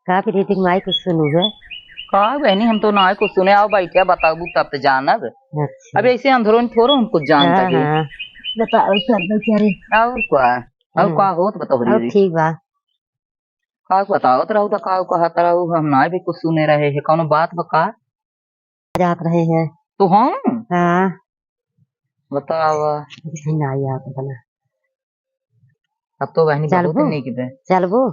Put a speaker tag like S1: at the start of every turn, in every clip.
S1: का प्रीति माई कुछ सुनू है।
S2: का बहनी हम तो ना कुछ सुने आओ बैठे बताबू तब तो जानब।
S1: अच्छा
S2: अब ऐसे अंधेरों में थोड़ा हम कुछ जानता है।
S1: हाँ बताओ कर बेचारे
S2: और क्या और का होत बताओ
S1: अब
S2: रे
S1: ठीक बा।
S2: का बताओ तो रहू तो का कहत रहू हम ना भी कुछ सुने रहे है कौनो बात बका
S1: जात रहे हैं।
S2: तो हम
S1: हाँ
S2: बताओ।
S1: ना याद बना
S2: अब तो बहनी बहुत
S1: चलबो
S2: दिन नहीं किते
S1: चलबो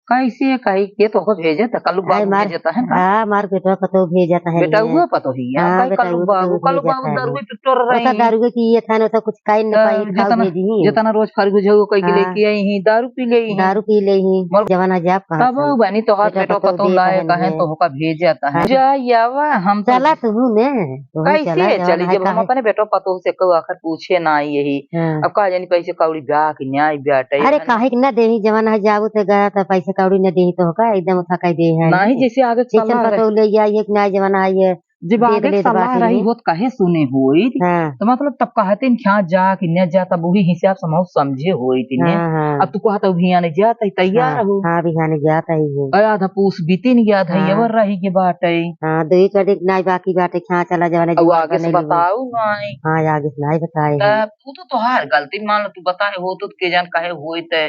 S2: कैसे कही के तो भेजे था कल
S1: आय
S2: बाबू
S1: मार
S2: भेजता है ना
S1: हाँ मार बेटा पतो भेजता है
S2: बेटा हुआ पतो ही यार
S1: हाँ
S2: कहीं
S1: बेटा
S2: कल बाबू
S1: भेजता है
S2: दरुए पिटोर
S1: वो तो
S2: रही
S1: दारू के किए था ना तो कुछ काई न पाई खाओ
S2: जितना
S1: भेजी ही
S2: जितना रोज खरबूज हो कई के
S1: हाँ
S2: लेके आई ही दारू पी ले ही
S1: दारू पी ले ही
S2: मोर
S1: जवाना जाप कहाँ
S2: तब
S1: था
S2: बनी तो हाथ
S1: बेटा
S2: बेटो
S1: पतो
S2: पतो
S1: दे
S2: लाए
S1: कहन
S2: कहे
S1: है
S2: तो होका भेज जाता है
S1: हाँ
S2: जा यावा हम तो
S1: चला तू ने तू चला
S2: कैसे चली
S1: जवाना है
S2: जब हम
S1: काहे
S2: अपने बेटो पतो से को आखिर पूछे ना आई यही
S1: हाँ
S2: अब कहा जानी पैसे कौड़ी ब्याह की न्याय ब्याटे
S1: अरे काहे न देही जवाना है जाबू तो गया था पैसे कौड़ी न देही तो होगा एकदम उठा कर दे है
S2: नहीं जैसे आगे
S1: जैसन
S2: सलाह रहे
S1: पतो ले आई है कि ना जवाना आई है
S2: जब
S1: देख
S2: आगे
S1: ले
S2: सलाह
S1: बाटे
S2: रही
S1: में
S2: होत कहे सुने होई
S1: हाँ
S2: तो मतलब तब कहते क्या जा कि न जा तब वही हिसाब से हम समझे होई तिने
S1: हाँ हाँ
S2: अब तू कहता भी आने जाता ही
S1: हाँ
S2: तैयार हो
S1: हाँ बिहाने जाता ही है
S2: आधा पूस बीतिन गया था
S1: हाँ
S2: एवर रही के बाटे
S1: हाँ दो ही कड़े नाई बाकी बाटे खा चला जवाना
S2: अब
S1: जुगाड़
S2: आगे से
S1: बने ली
S2: बताऊ नहीं
S1: हाँ आगे से नाई बताए हैं
S2: तब तू तो तोहार गलती मान लो तू बताए हो तो के जान कहे होई ते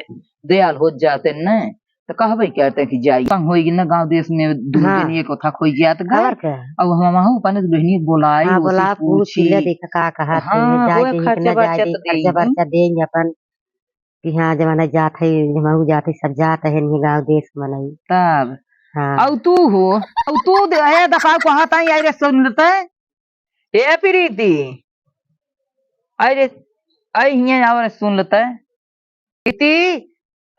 S2: दयाल हो जाते न तो कहबे कहते कि जाई संग होई न गांव देश में दुनु
S1: हाँ
S2: जनी एक था खोई जात गए
S1: खबर का
S2: अब हम हूं अपने बहनी बोलाई
S1: हाँ
S2: उसे
S1: बोला पूछ
S2: पूछी
S1: ले देखा का कहा थे
S2: हाँ
S1: जाए
S2: वो
S1: दे कि
S2: खर्चा
S1: न जाए
S2: बचत
S1: दे
S2: दे
S1: खर्चा बर्चा देंगे अपन कि हाँ जमाना जात है जमाऊ जात है सब जात है नहीं गाँव देश मनई
S2: तब
S1: हाँ
S2: अब तू हो अब तू दे है दका कहता ही आई रे सुनते ए प्रीति आई रे आई हिया आवर सुन लेते प्रीति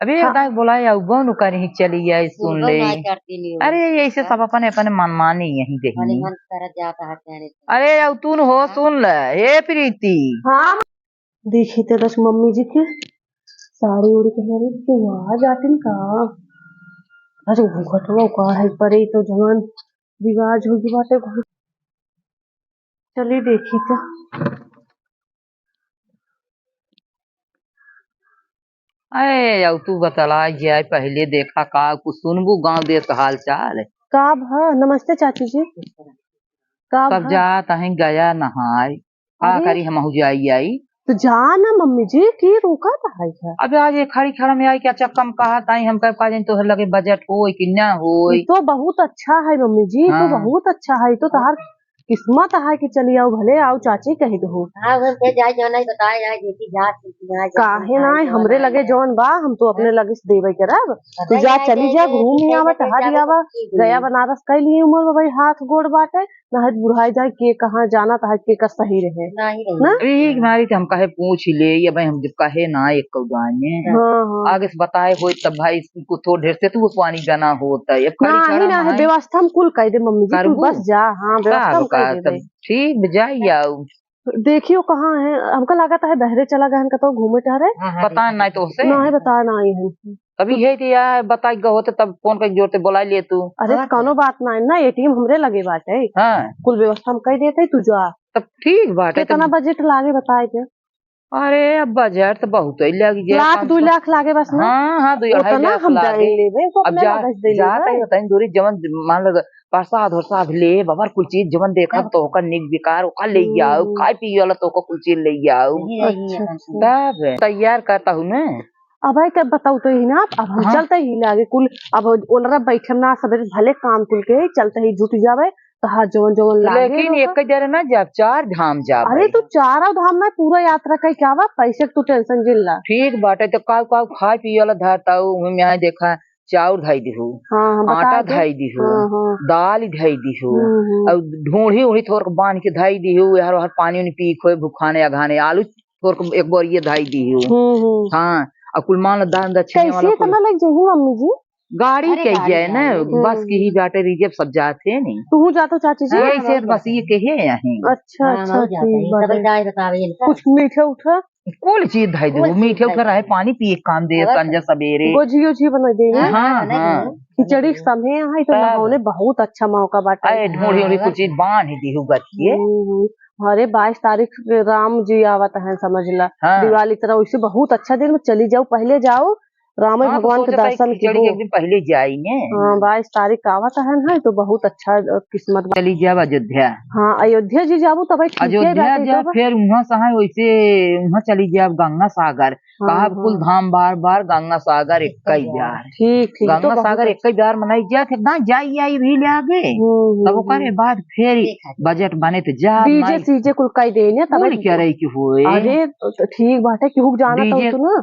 S2: अभी एक दाई बोलाई अब गौन करी चली आई सुन ले अरे ऐसे सब अपने अपने मनमानी यही देखी
S1: मन कर जाता है कहने
S2: अरे अब तू हो सुन ले ए प्रीति
S3: हाँ देखी तो बस मम्मी जी के साड़ी उड़ी के मेरे तो वहाँ जाती का अरे घूंघटवा का है परे तो जवान रिवाज होगी बाटे चलिए देखी तो
S2: अरे अब तू बतला जाए पहले देखा का कुछ सुनबू गांव देश का हाल चाल
S3: का भा नमस्ते चाची जी का
S2: सब
S3: भा
S2: जात हैं गया नहाय का
S3: अरे
S2: करी हम जाई आई
S3: तो जा ना मम्मी जी की रोका था है
S2: अब आज ये खड़ी खड़ा में आई क्या चक्का में कहा ताई हम कह पा तो लगे बजट होई कि ना
S3: ये
S2: होई
S3: तो बहुत अच्छा है मम्मी जी तो
S2: हाँ
S3: बहुत अच्छा है तो तहार किस्मत है कि चली आओ भले आओ चाची कही दो
S1: हाँ घर पे जाए जो नहीं बताए जाए देखी जात
S3: काहे ना हमरे लगे जौन बा हम तो अपने लगे से देवे करब तू जा चली जा घूम ही आवा टहल आवा गया बनारस कई लिए उम्र में भाई हाथ गोड़ बाटे नहज बुढ़ाई जाए के कहाँ जाना तहज के का सही रहे ना
S2: अरे मारी तो हम कहे पूछ ले ये भाई हम जब कहे ना एक कौदाने
S3: हाँ हाँ
S2: आगे से बताए हो तब भाई इसको थोड़ा ढेर से तू पानी जाना होता है अब खड़ी
S3: ना ही
S2: खड़ा
S3: ना है
S2: में
S3: व्यवस्था हम कुल कह दे मम्मी जी तू
S2: करबू
S3: बस जा हाँ व्यवस्था हम
S2: का
S3: कह दे
S2: तब ठीक जाई आओ
S3: देखियो कहाँ है हमका लगा था बहरे चला गया कतो घूमे टहरे
S2: पता नहीं तो से
S3: ना है बता ना आई है
S2: अभी है कि यार बताई गो होते तब फोन कर जोर से बुला लिए तू
S3: अरे कौनो बात ना है ना एटीएम हमरे लगे बाटे
S2: हाँ
S3: कुल व्यवस्था हम कह देते तू जा
S2: तब ठीक बात है
S3: कितना बजट लागे बताए के
S2: अरे अब बजट तो बहुत ही लग गया
S3: लाख 2 लाख लागे बस ना
S2: हाँ हाँ 2-2.5
S3: उतना
S2: लाख
S3: हम
S2: लागे
S3: लेवे तो
S2: अब
S3: अपने
S2: जा
S3: लगस दे
S2: जाता ही
S3: लेवे
S2: होता है दूरी जवन मान लो प्रसाद वरसाद ले बाबर कुल चीज जवन देखा तो ओकर निक बिकार ओका ले आओ खाए पिए वाला तो ओका कुल चीज ले आओ तब तैयार करता हूँ मैं
S3: अब भाई तब बताऊ तो ही ना अब हम
S2: हाँ
S3: चलते ही लागे कुल अब ओलरा बैठे ना सबे भले काम कुल के चलते ही जुट जावे तो हाँ जवन जवन लागे
S2: लेकिन एक जरा ना जब 4 धाम जा
S3: अरे तू चारों धाम में पूरा यात्रा कई क्या बा पैसे तू टेंशन जिल्ला
S2: ठीक बाटे तो का खाए पिए वाला धारता हूँ मैं यहाँ देखा चाउर धाई दी हूँ
S3: हाँ हम बता
S2: आटा
S3: दे
S2: धाई दी हूँ
S3: हाँ हाँ
S2: दाल धाई दी हूँ
S3: हम्म
S2: और ढूंढी उड़ी थोड़ बांध के धाई दी हूँ यार हर पानी उनी पी खोए भुखाने अघाने आलू थोड़ एक बार ये धाई दी हूँ
S3: हम्म
S2: हाँ और कुल मान दान दक्षिणे वाला
S3: कैसे इतना लग जाही मम्मी जी
S2: गाड़ी के है ना बस की ही बाटे रिजर्व सब जाते नहीं
S3: तू जातो चाची जी
S2: ऐसे बस ये के है यहाँ
S3: अच्छा अच्छा ठीक बाटे कुछ मीठे उठा
S2: कुल चीज धाई दो मीठे उठे रहे पानी पिए काम दे कंजा सवेरे
S3: गोजियो जी बना दे
S2: हाँ हाँ
S3: खिचड़ी समय है तो नहाने बहुत अच्छा मौका बाटे
S2: अरे ढूंढी उड़ी कुछ चीज बांध ही दी हूँ गछिए
S3: अरे 22 तारीख राम जी आवत है समझ ला
S2: हाँ
S3: दिवाली तरह वैसे बहुत अच्छा दिन में चली जाओ पहले जाओ राम
S2: हाँ तो
S3: भगवान के
S2: सोचा था
S3: दर्शन की
S2: खिचड़ी
S3: हो।
S2: के एक दिन पहले जाएंगे।
S3: हाँ 22 तारीख आवत है तो बहुत अच्छा किस्मत बा।
S2: चली जाब अयोध्या।
S3: हाँ अयोध्या जी जाबू तब ठीक है
S2: अयोध्या
S3: बाटे
S2: जा
S3: तो
S2: फिर वहां से है वैसे वहां चली जाब गंगा सागर।
S3: हाँ
S2: कहा कुल
S3: हाँ
S2: धाम बार बार गंगा सागर एक ही जार।
S3: ठीक ठीक तो
S2: गंगा
S3: बहुत
S2: सागर एक ही जार मनाई जा फिर ना जाई आई भी ले आगे। तब ओकरे बाद फिर बजट बने तो जा
S3: डीजे
S2: माई
S3: सीजे कुल कई देने तब
S2: कुल क्या रही की हुए।
S3: अरे तो ठीक बाटे केहू के जाना तो
S2: डीजे
S3: तू ना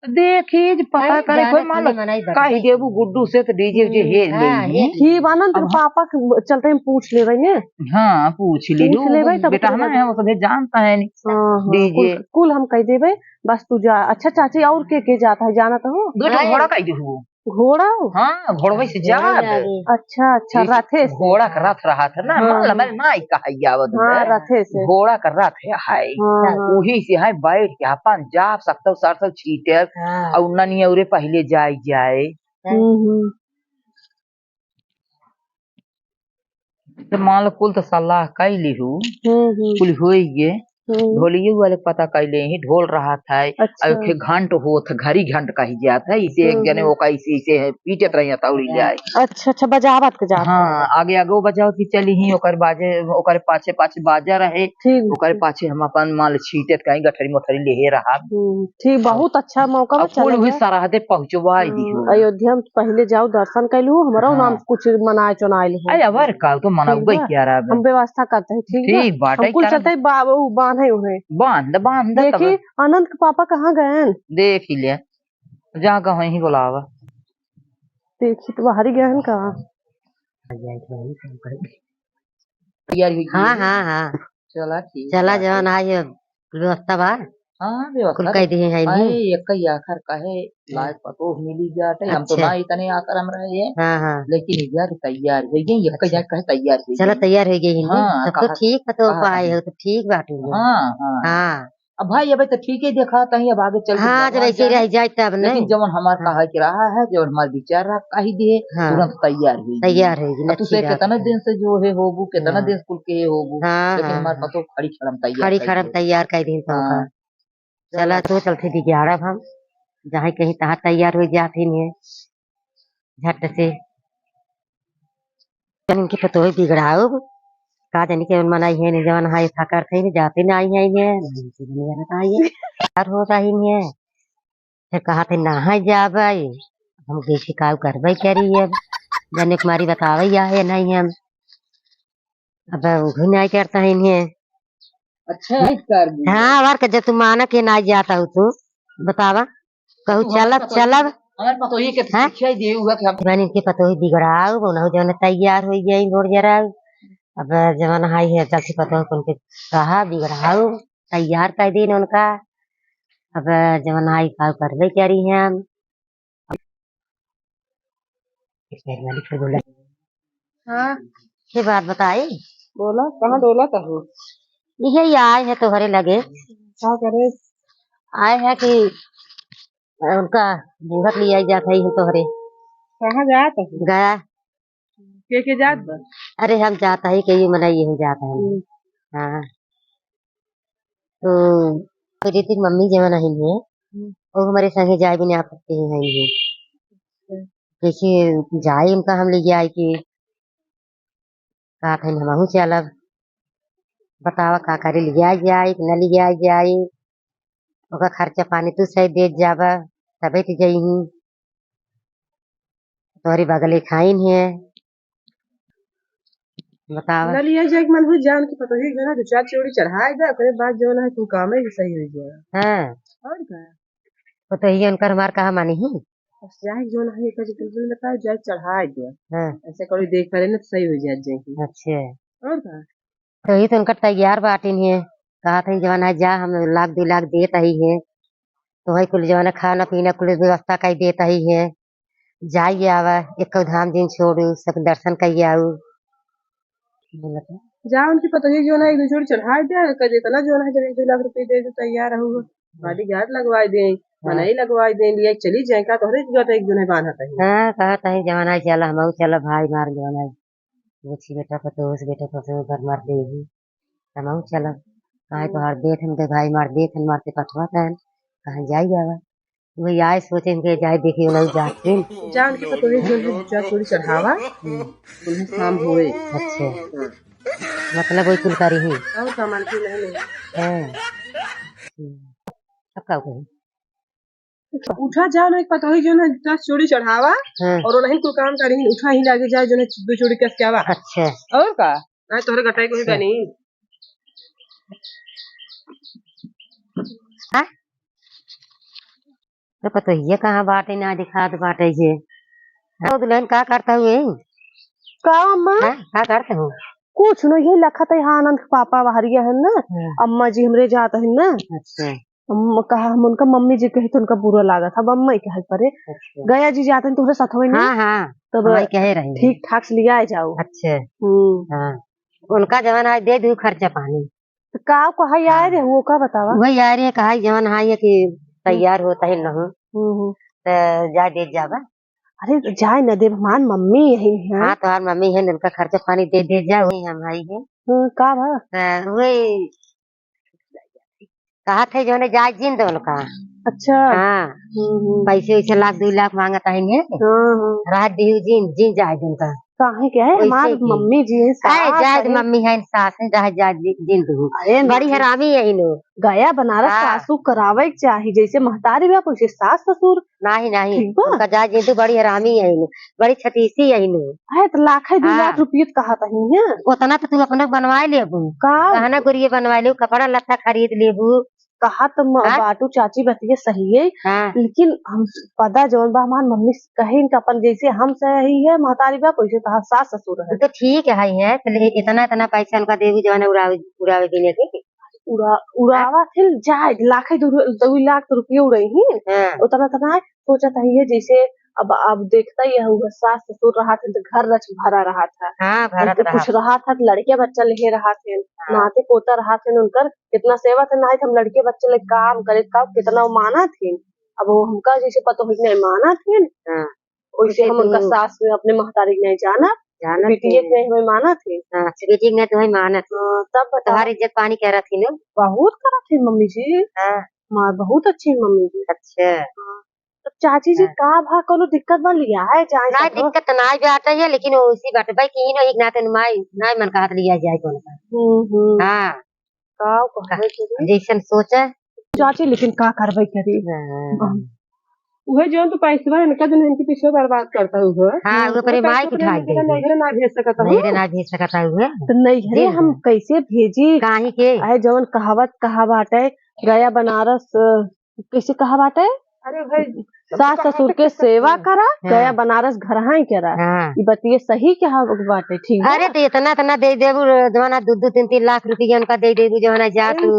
S2: देखी पता करे कोई मान लो कही देबू गुड्डू से तो डीजे जे हे ले
S3: ठीक बा ना तेरे पापा के चलते हम पूछ लेबै ने।
S2: हाँ पूछ ली
S3: पूछ लेबै तब
S2: बेटा ना है वो सब जानता है नहीं
S3: हाँ हाँ
S2: डीजे।
S3: कुल हम कह देबै बस तू जा। अच्छा चाची और के जाता है जाना तो हो
S2: बेटा घोड़ा कही देबू।
S3: घोड़ा हो?
S2: हाँ घोड़वे से जा
S3: अच्छा अच्छा रथे से
S2: घोड़ा का रथ रहा था ना
S3: हाँ,
S2: मान ला मैंने ना कहा आवत
S3: हाँ रथे से
S2: घोड़ा का रथ है हाय
S3: हाँ हाँ
S2: वही से है बैठ के अपन जा सकते सरसों छीटे और ननी औरे पहले जाए जाए
S3: हम्म
S2: तो मान लो कुल तो सलाह कई लिहू कुल हो गए ढोलिये वाले पता कैले ही ढोल रहा था
S3: अच्छा
S2: और फिर घंट हो था घड़ी घंट कही जाता है इसे एक जने वो कैसे इसे है पीटत रही तौड़ी जाए।
S3: अच्छा अच्छा बजावत के जाता
S2: हाँ आगे आगे वो बजाओ की चली ही ओकर बाजे ओकर पाछे पाछे बाजा रहे
S3: ठीक
S2: ओकर पाछे हम अपन माल छीटे कहीं गठरी मोठरी ले रहा
S3: ठीक बहुत अच्छा मौका बा
S2: अब कुल
S3: चला
S2: भी
S3: जा।
S2: सरहदे पहुंचवाई दियो।
S3: अयोध्या में पहले जाओ दर्शन कैलू हमारा
S2: हाँ।
S3: नाम कुछ मनाए चुनाए
S2: अरे अबर का तो मनाऊगा
S3: बा।
S2: क्या रहा
S3: हम व्यवस्था करते हैं ठीक बा
S2: ठीक बात
S3: हम
S2: है
S3: कुल
S2: करा
S3: चलते हैं बांधे उन्हें
S2: बांध बांध तब
S3: देखी अनंत के पापा कहाँ गए हैं?
S2: देख ही ले जा कहीं ही बुलावा
S3: देखी तो बाहर ही गए हैं कहाँ।
S2: तैयार हुई
S1: हाँ हाँ हाँ
S2: चला ठीक
S1: चला
S2: बात है।
S1: जवन आज व्यवस्था बा
S2: हाँ
S1: कुल
S2: व्यवस्था
S1: कह दिए है
S2: अरे
S1: नहीं।
S2: एक ही आखिर कहे लायक पतो मिली जाते हम तो
S1: अच्छा
S2: ना इतने आकर हम रहे हैं
S1: हाँ हाँ
S2: लेकिन यार तैयार हो गई एक
S1: अच्छा
S2: ही कहे तैयार हो
S1: चलो
S2: गई।
S1: तैयार हो गई हिंदी
S2: हाँ
S1: तब तो
S2: कहा
S1: ठीक है तो
S2: कहा
S1: पाए हो तो ठीक बात हुई।
S2: हाँ हाँ
S1: हाँ
S2: अब भाई अब तो ठीक है देखा कहीं अब आगे चल के
S1: हाँ जब
S2: भगवान
S1: ऐसे
S2: जाने
S1: रह जाए तब
S2: लेकिन
S1: नहीं।
S2: जब हमार
S1: हाँ
S2: कहा कि रहा है जब हमार विचार रहा कही दिए
S1: हाँ
S2: तुरंत तैयार हुई
S1: तैयार होगी
S2: अब तुसे
S1: अच्छी बात
S2: कितने
S1: है।
S2: दिन से जो है होबू कितना
S1: हाँ
S2: दिन कुल के होबू
S1: हाँ
S2: लेकिन
S1: हाँ
S2: हमारे
S1: हाँ
S2: पतो खड़ी खड़म तैयार
S1: खड़ी
S2: कर
S1: खड़म
S2: दिए।
S1: तैयार कर दी तो का
S2: हाँ
S1: चला तो चलते दी 11 हम जहाँ कहीं तहाँ तैयार हो जाती है झट से इनकी पतो ही बिगड़ाओ का जानी के मनाई है नहीं जवन हाई था करते ही जाते ना आई है ये यार होता ही नहीं है फिर कहा थे नहा जाब हम देखे का करबे करी अब जाने कुमारी बतावे या है नहीं हम अब घुन नहीं करता है इन्हें।
S2: अच्छा है कर दी
S1: हाँ बार जब तू माना के ना जाता हूँ तू बतावा कहू
S2: तू
S1: चलब चलब
S2: हमारे पतो ही के
S1: हैं
S2: शिक्षा ही दिए हुआ कि हम
S1: मैंने इनके पतो ही बिगड़ाओ बोला जवन तैयार हो गई गोड़ जरा अब जवन हाई है जल्दी पतो उनके कहा बिगड़ाओ तैयार कर दिन उनका अब जवन हाई का करबे करी है हम बोला
S3: हाँ
S1: ये बात बताई
S3: बोला कहाँ डोला कहो
S1: यही आए है तोहरे लगे
S3: क्या करे
S1: आए है कि उनका घूंघट लिया जाता है तोहरे
S3: कहाँ जाता है
S1: गया
S3: के जात बा
S1: अरे हम जाता ही कहीं मना यही जाता है। हाँ तो रीति मम्मी जवन आई है वो हमारे संगे जाए भी नहीं आ सकते हैं ये देखिए जाए उनका हम ले जाए कि कहा था हम चलब बतावा का करे लिया जाए कि न लिया जाए ओका खर्चा पानी तू सही दे जाबा तबे तो जई तोहरी बगले खाइन है बतावा
S3: न लिया जाए मन हुई जान के पता ही ना दो चार चोरी चढ़ाए दे ओकरे बाद जो है तू काम ही सही हो जाए
S1: हाँ
S3: और का
S1: वो तो ही उनकर हमार कहा मानी ही
S3: बस जाए जो है एक जो बताए जाए चढ़ाए दे
S1: हाँ
S3: ऐसे कोई देख करे ना तो सही हो जाए जाएगी
S1: अच्छा
S3: और का
S1: तो ही तो उनका तैयार बाटिन है कहा था जवाना जा हम 1 लाख 2 लाख देता ही है तो वही कुल जवाना खाना पीना कुल व्यवस्था कर देता ही है जाइए आवा एक धाम दिन छोड़ू सब दर्शन कर आऊ बोला था
S3: जा उनकी पता ही जो है एक दो चोरी चढ़ाए दे कर देता ना जो है जब 1 2 लाख रुपए दे दो तैयार रहूंगा बॉडी गार्ड लगवाए दे मनाई लगवाए दे लिया चली जाए का तो हर एक जो है बांधा था
S1: हाँ कहा था जवाना चला हम चला भाई मार जवाना बुची बेटा पतो उस बेटा पतो घर मार देगी हम चला कहा तो हर देख हम भाई मार देख मारते पथवा था कहा जाई आवा वही आए सोचे इनके जाए देखिए नहीं जाते।
S3: जान के तो जो है जा चोरी चढ़ावा उन्हें शाम होए।
S1: अच्छा मतलब वही कुल करी ही
S3: और सामान की नहीं
S1: है। अब का कही
S3: उठा जाओ ना एक पता ही जो ना जा चोरी चढ़ावा
S1: हाँ।
S3: और नहीं कोई काम करी उठा ही लागे जाए जो ना दो चोरी कस के आवा।
S1: अच्छा
S3: और का नहीं तोहरे गटाई को ही बनी
S1: हाँ? तो पता ये कहाँ बाटे ना दिखात बाटे ये। हाँ, दुल्हन का करता हुए
S3: का अम्मा
S1: का करते हो?
S3: कुछ न ये लखत है यहाँ आनंद के पापा बाहरिया है ना अम्मा जी हमरे जाता है ना।
S1: अच्छा
S3: कहा हम उनका मम्मी जी कहे तो उनका बुरा लगा था अम्मा कहे परे
S1: अच्छा
S3: गया जी जाते हैं तुम्हारे साथ में
S1: हाँ हाँ
S3: तब
S1: वही कह रही हैं।
S3: ठीक ठाक से लिया जाओ।
S1: अच्छा हाँ उनका जवान आज दे दू खर्चा पानी
S3: तो का कहा आए रे वो का बतावा
S1: वही आ रही है कहा जवान हाई है कि तैयार होता है न तो जा दे जावा।
S3: अरे जाए न दे मान मम्मी यही है।
S1: हाँ तो मम्मी है उनका खर्चा पानी दे दे जा वही हम आई है
S3: का भा
S1: वही कहा थे जो जाए जिन दो उनका।
S3: अच्छा
S1: हाँ पैसे वैसे 1-2 लाख मांगता है रात दी जिन जिन जाए उनका
S3: काहे क्या है हमार मम्मी जी है
S1: जायद मम्मी है सास है जहाँ जायद जिन दू बड़ी हरामी है इन
S3: गया बनारस सासू करावे चाहिए जैसे महतारी बा कुछ सास ससुर
S1: नहीं नहीं उनका जायद जिन दू बड़ी हरामी है इन बड़ी छतीसी है इन
S3: है तो लाख 2 लाख रुपये कहा था
S1: उतना तो तू अपना बनवा लेबू
S3: का
S1: गहना गुड़िया बनवा ले कपड़ा लत्ता खरीद लेबू
S3: कहा तो बाटू चाची बतिये सही है लेकिन हम पता जौन बा हमार मम्मी कहे इनका अपन जैसे हम सही है महतारी बा वैसे कहा सास ससुर है
S1: तो ठीक है इतना इतना पैसा उनका देवी जो है उड़ावे के लिए
S3: उड़ावा थे जाए लाख 2 लाख रुपये उड़े ही उतना तना सोचा था ये जैसे अब देखता ही है सास ससुर रहा था तो घर रच भरा रहा था।
S1: हाँ, भरत रहा
S3: कुछ रहा था लड़के बच्चा ले रहा थे नाते पोता रहा थे उनकर कितना सेवा था ना हम लड़के बच्चे ले काम करे का कितना माना थे अब वो हमका जैसे पता हो नहीं माना थे वैसे हम उनका सास में अपने महतारी नहीं जाना बेटिए नहीं हमें माना थे
S1: बेटी ने तुम्हें माना
S3: तब
S1: तुम्हारी इज्जत पानी कह रहा थी ना
S3: बहुत करा थे मम्मी जी माँ बहुत अच्छी मम्मी जी।
S1: अच्छा
S3: तो चाची जी का भा कोनो दिक्कत बन लिया है जाए
S1: ना दिक्कत ना जाता है लेकिन उसी बात भाई की न एक नाते ना मन का हाथ लिया जाए कौन का हाँ
S3: का
S1: जैसन सोचा
S3: चाची लेकिन का करबे करी वह जो तो पैसा इनका जो इनके पीछे बर्बाद करता हुआ
S1: हाँ वो पर माइक उठा दे
S3: नहीं ना भेज सकता
S1: नहीं ना भेज सकता हुआ
S3: तो नहीं हम कैसे भेजी
S1: काहे के
S3: आए जवन कहा बाटे गया बनारस कैसे कहा बाटे अरे भाई सास ससुर के सेवा करा गया बनारस घर ही करा ये बतिये सही क्या बाटे ठीक
S1: अरे तो इतना दे देबू जमाना 2-3 लाख रुपया उनका दे देबू जमाना जा तू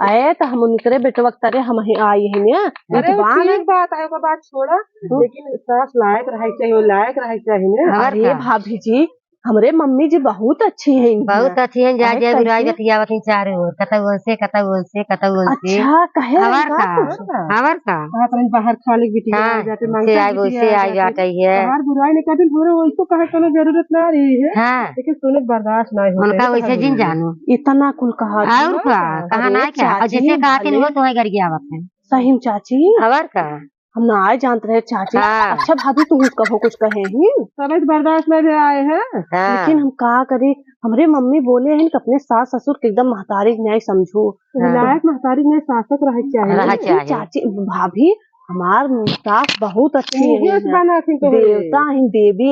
S3: आए तो हम उनकरे बेटे वक्त हम आई है ना बात छोड़ा लेकिन सास लायक रहे चाहिए अरे भाभी जी हमरे मम्मी जी बहुत अच्छी है
S1: बहुत अच्छी है जा जा बुराई बतियावत हैं चारों ओर कतौ उनसे
S3: अच्छा कहे
S1: हवर का
S3: बाहर खाने की जाते
S1: मांगते आई वैसे आई जाता है
S3: बाहर बुराई नहीं करते थोड़े वैसे कहे कोनो जरूरत ना रही है लेकिन सुने बर्दाश्त नहीं होता
S1: उनका वैसे जिन जानो
S3: इतना कुल कहा
S1: और कहा ना क्या जैसे कहते वो तुम्हें घर की आवत है
S3: सही चाची
S1: हवर का
S3: हम ना आए जानते रहे चाची अच्छा भाभी तू कहो कुछ कहे ही समझ बर्दाश्त में भी आए हैं लेकिन हम कहा करी हमारे मम्मी बोले हैं कि अपने सास ससुर के एकदम महतारी न्याय समझो विलायक महतारी न्याय शासक रहे चाहिए चाची भाभी हमार सास बहुत अच्छी है देवता है देवी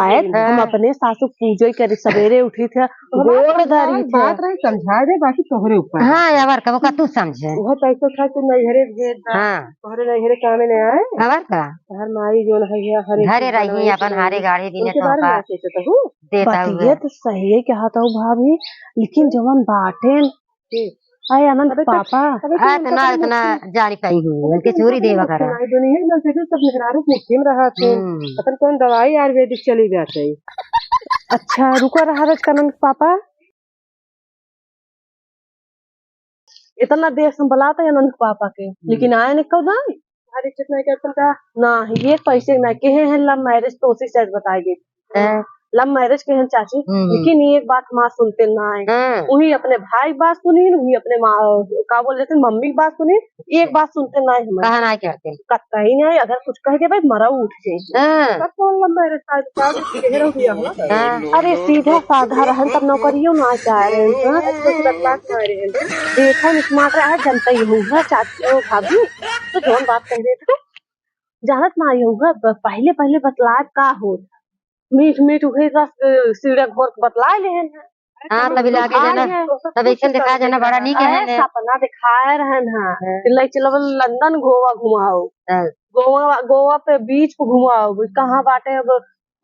S3: आए हम अपने सासु पूजा करे सवेरे उठी थे गोड़ धरी बात रही समझा दे बाकी तोहरे ऊपर
S1: हाँ यार का वो तू समझे
S3: वो पैसा था तू नैहरे तोहरे नैहरे काम में आए
S1: खबर का
S3: हर माई जो है
S1: घरे रही अपन हारे गाड़ी भी
S3: देता ये तो सही है क्या था भाभी लेकिन जवन बाटे आए आनंद पापा
S1: इतना जानी पाई हूँ उनके चोरी देवा करा
S3: अपन कौन दवाई आयुर्वेदिक चली जाते अच्छा रुको रहा आनंद पापा इतना देर संभलाता है आनंद पापा के लेकिन आए नहीं कब हर इज्जत नहीं करता ना ये पैसे न के हैं लव मैरिज तो उसी से बताएगी लव मैरिज के हैं चाची, लेकिन ये एक बात माँ सुनते ना है।
S1: हाँ।
S3: वही अपने भाई की बात सुनी, वही अपने माँ का बोल देते मम्मी की बात सुनी, एक बात सुनते ना है।
S1: कहा ना करते
S3: कत्ता ही नहीं, अगर कुछ कह दे भाई मरा उठ
S1: हाँ।
S3: जाए। अरे सीधा साधा रहन तब नौकरियों ना चाह रहे देखा स्मार्ट रहा जनता ही होगा चाची भाभी। तो जोन बात कह रहे थे जानत ना आई होगा, पहले पहले बतलाए का हो मीठ मीठ उहे रस सीढ़े घोर के बतलाए ले हैं।
S1: हाँ तभी लागे जाना, तब ऐसे दिखा जाना बड़ा नहीं है
S3: सपना दिखाए रहन है ले चलो लंदन गोवा घुमाओ, गोवा गोवा पे बीच पे घुमाओ, कहाँ बाटे अब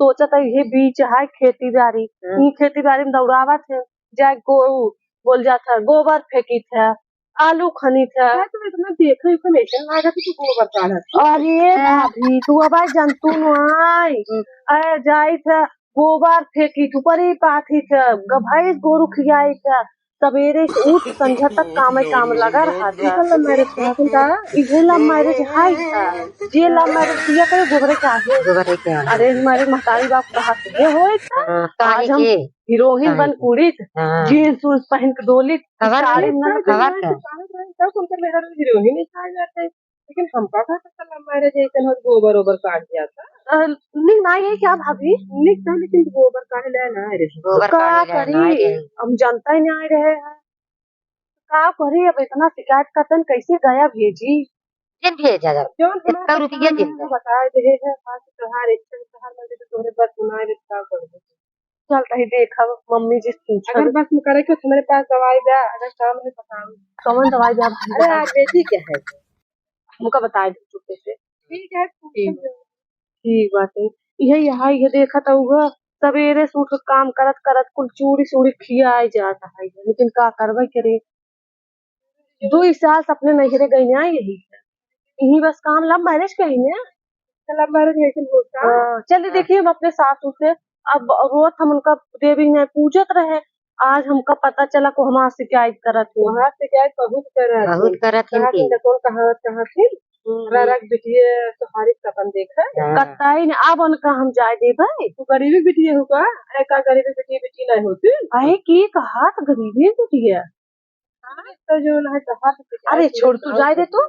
S3: सोचत है ये बीच है खेती बाड़ी, खेती बाड़ी में दौड़ावा थे जाए बोल जाता गोबर फेंकी थे आलू खनी थे। तो इतना देखो इन्फॉर्मेशन लगा कि तू गोबर काढ़ा। अरे भाभी तू अब जंतु आई अरे जाई थे गोबर फेंकी थी परी पाथी थे भैंस गोरु खियाई थे सवेरे से उठ संझा तक काम लगा रहा था। लव मैरिज ये लव मैरिज हाई था, ये लव मैरिज किया करे गोबरे चाहे। अरे हमारे महतारी बाप कहा हो आज हम हीरोइन बन कुड़ी जीन्स उन्स पहन के डोली हीरोइन जाते, लेकिन हमका लव मैरिज ऐसा गोबर ओबर काट जाता निक ना ये क्या भाभी निक था, लेकिन गोबर काहे ले ना रे का करी हम जनता ही नहीं रहे हैं का करी। अब इतना शिकायत करतन कैसे गया भेजी
S1: जिन भेजा जाओ इतना रुपया जिन
S3: बता दे है त्योहार त्योहार में तोरे बस सुनाए रिश्ता कर दे चल कहीं देखा मम्मी जी अगर बस में करे कि मेरे पास दवाई दे अगर काम है बताओ कौन दवाई दे। अरे आज बेटी क्या है हमको बता दे चुपे से। ठीक है ठीक बात है यही यहाँ ये देखा था हुआ सवेरे से उठ काम करत करत कुल चूड़ी चूड़ी खियाई जाता है, लेकिन का करवे करे 2 साल से अपने नैहरे गई ना यही बस काम लव मैरिज कही ना लव मैरिज होता। चलिए देखिए हम अपने सासू से अब रोज हम उनका देवी ने पूजत रहे, आज हमका पता चला को हमारा शिकायत करत है वहाँ शिकायत बहुत करत कहाँ थी रख बिटिए तुम्हारी सपन देखा कत्ताई ने अब उनका हम जाए दे भाई तू गरीबी बिटिए होगा का गरीबी बिटिए बिटी नहीं होती अरे की कहा तो गरीबी बिटिए तो जो है कहा अरे छोड़ तू जाए दे तू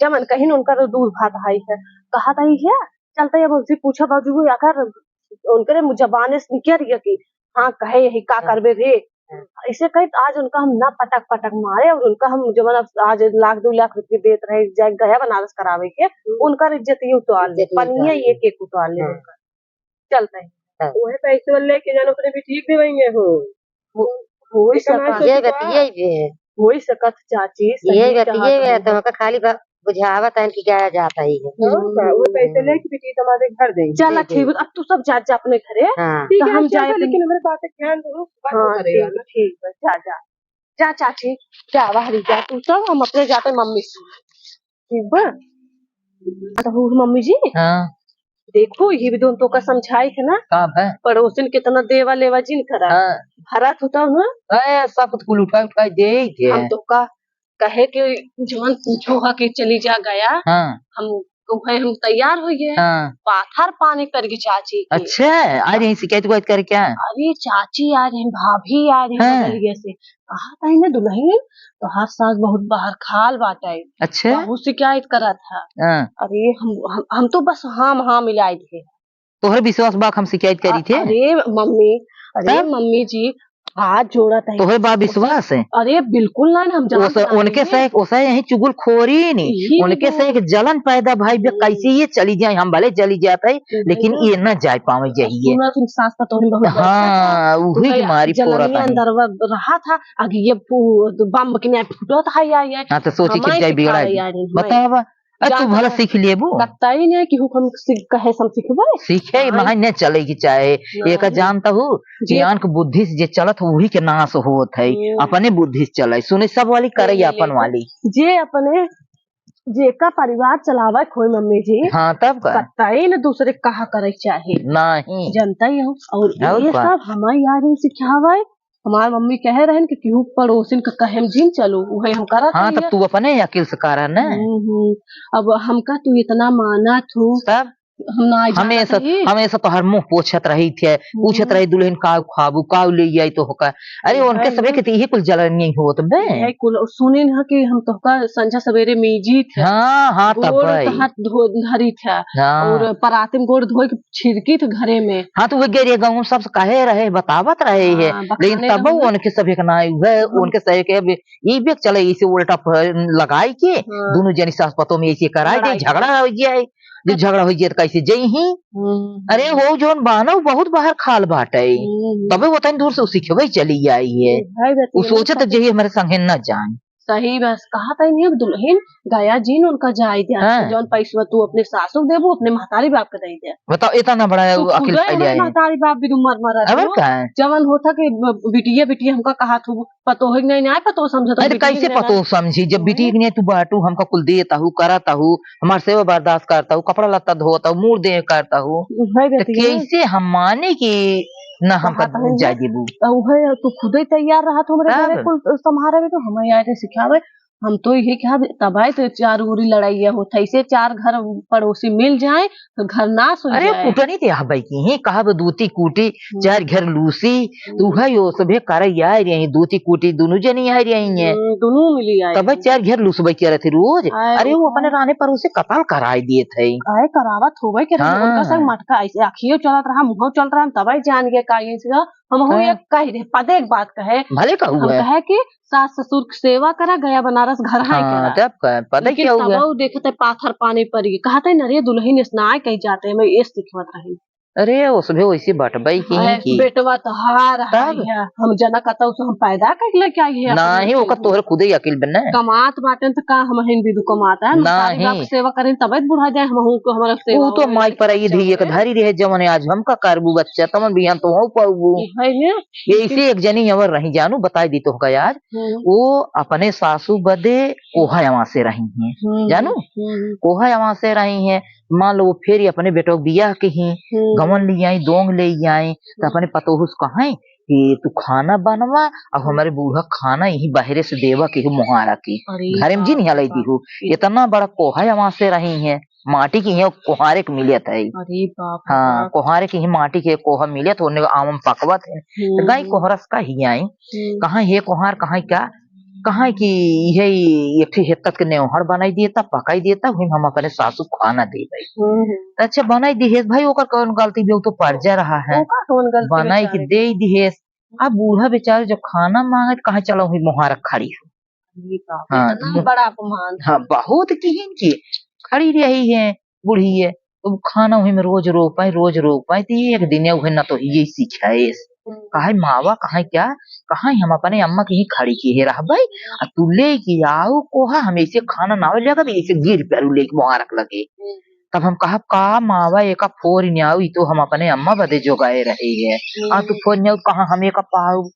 S3: जमन कहीं उनका दूर भाग भाई है कहा था है चलता है उनसे पूछा बाजू आकर उनके जबाने से निकल रही कि हाँ कहे यही का करबे रे इसे कही आज उनका हम ना पटक पटक मारे और उनका हम जब आज 1 लाख 2 लाख रुपए देते रहे जाए गया बनारस करावे के उनका इज्जत ये उतार ले पनिया ये केक उतार ले उनका चलता है वही पैसे वाले लेके जानो अपने भी ठीक देवेंगे हो वही सकत चाची
S1: ये तो खाली बुझावत है कि गया जाता ही है
S3: वो पैसे लेके बेटी तुम्हारे घर देंगे। चल ठीक अब तू सब जा जा अपने घरे तो हम जाए लेकिन हमारे बात ध्यान दो ठीक है जा जा जा चाची जा बाहरी जा तू सब हम अपने जाते मम्मी से ठीक है तो मम्मी जी देखो ये भी दोनों का समझाई है ना पड़ोसिन कितना देवा लेवा जिन करा भरत होता ना
S2: सब कुल उठा दे
S3: हम तो का कहे कि जवन पूछो हा कि चली जा गया हम तैयार हो गए पाथर पानी करके चाची की।
S2: अच्छा आज यही शिकायत कर क्या
S3: अरे चाची आ रही भाभी आ रही बदलिए से कहा था ना दुल्हन तो हर साल बहुत बाहर खाल बाटा
S2: अच्छा
S3: बहुत शिकायत करा था। अरे हम तो बस हाँ मिलाए थे
S2: तोहर विश्वास बाक हम शिकायत करी थे।
S3: अरे मम्मी जी हाथ जोड़ा था
S2: तोहरे बा विश्वास है।
S3: अरे बिल्कुल ना हम
S2: उनके से यही चुगल खोरी नहीं उनके से एक जलन पैदा भाई कैसे ये चली जाए हम भले चली जाता है लेकिन ये न जा पावे यही हाँ वही हमारी
S3: अंदर रहा था आगे ये बम के फूटा था
S2: हाँ तो सोची कि जाए बिगड़ा बतावा तू भला सीख लिए वो
S3: ही नहीं कि हम कहे सब सीखबे
S2: सीखे महा न चलेगी चाहे एक जानता हूँ ज्ञान के बुद्धि से जे चलत वही के नाश होत है अपने बुद्धि से चले सुने सब वाली करे अपन वाली
S3: जे अपने जे का परिवार चलावा खोई मम्मी जी
S2: हाँ तब
S3: कत्ताई न दूसरे कहा करे चाहे
S2: नहीं
S3: जनता ही और ये सब हमारी यार सिखावा हमारे मम्मी कह रहे हैं कि क्यों पड़ोसिन का कहेम जिन चलो वही हम करा
S2: हाँ तब तू अपने अकेल से कारण है
S3: अब हमका तू इतना माना तू
S2: तब
S3: हम ना जाना
S2: हमेशा
S3: चाहिए।
S2: हमेशा तो हर मुंह पोछत रही थे, पूछत रही दुल्हन का खाबू का ले आई तो होका। अरे उनके सबे के यही कुल जलनी होत बे।
S3: है कुल सुने न कि हम तो का संझा सवेरे मेजी थे,
S2: हाँ हाँ तब
S3: गोड़
S2: भाई।
S3: तो हाथ धो धरी थे
S2: हाँ
S3: और पराते में गोड़ धोए के छिड़की थे घरे में।
S2: हाँ तो वे गेरे गाँव सब कहे रहे बतावत रहे है,
S3: हाँ,
S2: लेकिन
S3: बखाने
S2: तब
S3: रहे।
S2: उनके सभी का ना है उनके सही के ये भी चले इसे उल्टा लगाई के
S3: हाँ।
S2: दोनों जनी सास पतों में ऐसे कराई दे,
S3: लड़ाई
S2: झगड़ा हो जाए। जब झगड़ा हो जाए तो कैसे जई ही। अरे हो जोन बानो बहुत बाहर खाल बाटे, तबे वो तनी दूर से सीखबे चली आई है। वो सोचत जही हमारे संगे न जाए।
S3: सही बस कहा था नहीं दुल्हन गया जीन उनका जाय दिया।
S2: हाँ।
S3: जौन पैसा तू अपने सासू के देबो अपने महतारी बाप के दे दे।
S2: बताओ इतना बड़ा
S3: तू
S2: अखिल
S3: खुदे
S2: फैल
S3: हमारे
S2: है।
S3: महतारी बाप भी मर मर
S2: अबे का है?
S3: जवन होता कि बिटिया बिटिया हमका कहा तू पतो है नहीं ना पतो समझो
S2: अरे कैसे पतो समझी जब बेटी ने तू बाटू हमका कुल देता हूँ कराता हूँ हमारे सेवा बर्दाश्त करता हूँ कपड़ा लत्ता धोता हूँ मुंह दे करता हूँ तो कैसे हम माने कि न हम जाए देबू।
S3: तू खुद ही तैयार रहा तो हमारे घरे कुल संभारे में तो हमें आए थे सिखावे। हम तो यही क्या तबाही तो चार उरी लड़ाइया होता ऐसे चार घर पड़ोसी मिल जाए तो घर नाश हो
S2: अरे
S3: जाए।
S2: कुटनी ते हबई की ही कहा दूती कूटी चार घर लूसी तू है यो सभे करे यार यही दूती कूटी दोनों जनी यार यही है
S3: दोनों मिली आए
S2: तब चार घर लूसबई के रहे रोज। अरे वो अपने राने पर उसे कतल कराई दिए थे।
S3: काहे करावत होवे के
S2: हाँ।
S3: उनका संग मटका ऐसे आखियो चलत रहा मुंह चलत रहा तब जान गए का ये हम हो एक कह दे पदे एक बात कहे
S2: भले कहू
S3: हम
S2: है
S3: कहे कि सास ससुर की सेवा करा गया बनारस घर है
S2: हाँ
S3: करा।
S2: तब का पता क्या हुआ
S3: तब देखते पाथर पानी पड़ी कहते न रे दुल्हन स्नाय कहीं जाते मैं ये सिखवत रही।
S2: अरे वो सब वैसे बटबई की
S3: बेटवा तो हार
S2: तब
S3: हम जना कहता हम पैदा कर लेके आई है
S2: नहीं वो तोहर खुद ही अकेल बनना
S3: कमात बाटे तो का हम हिन विदु कमाता है महतारी बाप की सेवा करें तब बुढ़ा जाए हम को हमारा सेवा
S2: वो तो माई पर आई धी एक धारी रहे जमने आज हम का करबू बच्चा तमन बिहान तो हो पाऊबू ये इसे एक जनी अवर रही जानू बताई दी तो का यार वो अपने सासू बदे कोहा यहाँ से रही हैं जानू कोहा यहाँ से रही हैं मान लो फिर अपने बेटो बिया के ही गवन ले आई दोंग ले आई तो अपने पतोहुस कहा कि तू खाना बनवा अब हमारे बूढ़ा खाना यही बाहरे से देवा के मुहारा की घर में जी नहीं हलाई दी हूँ इतना बड़ा कोहा वहां से रही है माटी की है कोहारे के मिले थे। हाँ कोहारे की ही माटी के कोहा मिले तो उन्हें आम पकवा थे तो गाय कोहरस का ही आई कहाँ ये कोहार कहाँ क्या कहा कि ये एक हेतक के नेहड़ बनाई दिए था पकाई दिए था हम अपने सासू खाना दे भाई अच्छा बनाई दी भाई ओकर कौन गलती भी तो पड़ जा रहा है बनाई के दे दी अब बूढ़ा बेचारे जब खाना मांगे कहा चलो हुई मुहारक खड़ी हो। हाँ
S3: बड़ा अपमान।
S2: हाँ बहुत की खड़ी रही है बूढ़ी है तो खाना वही में रोज रोक पाए तो एक दिन ना तो यही सीखाए कहा मावा कहा क्या कहा हम अपने अम्मा की ही खड़ी की है रहा भाई तू ले की आओ कोहा हम ऐसे खाना ना लगा ऐसे गिर पैरू ले मुहारक लगे तब हम कहा का मावा एक फोर न्याऊ तो हम अपने अम्मा बदे जो गाए रहे हैं तू फोर न्याऊ कहा हम एक पाऊ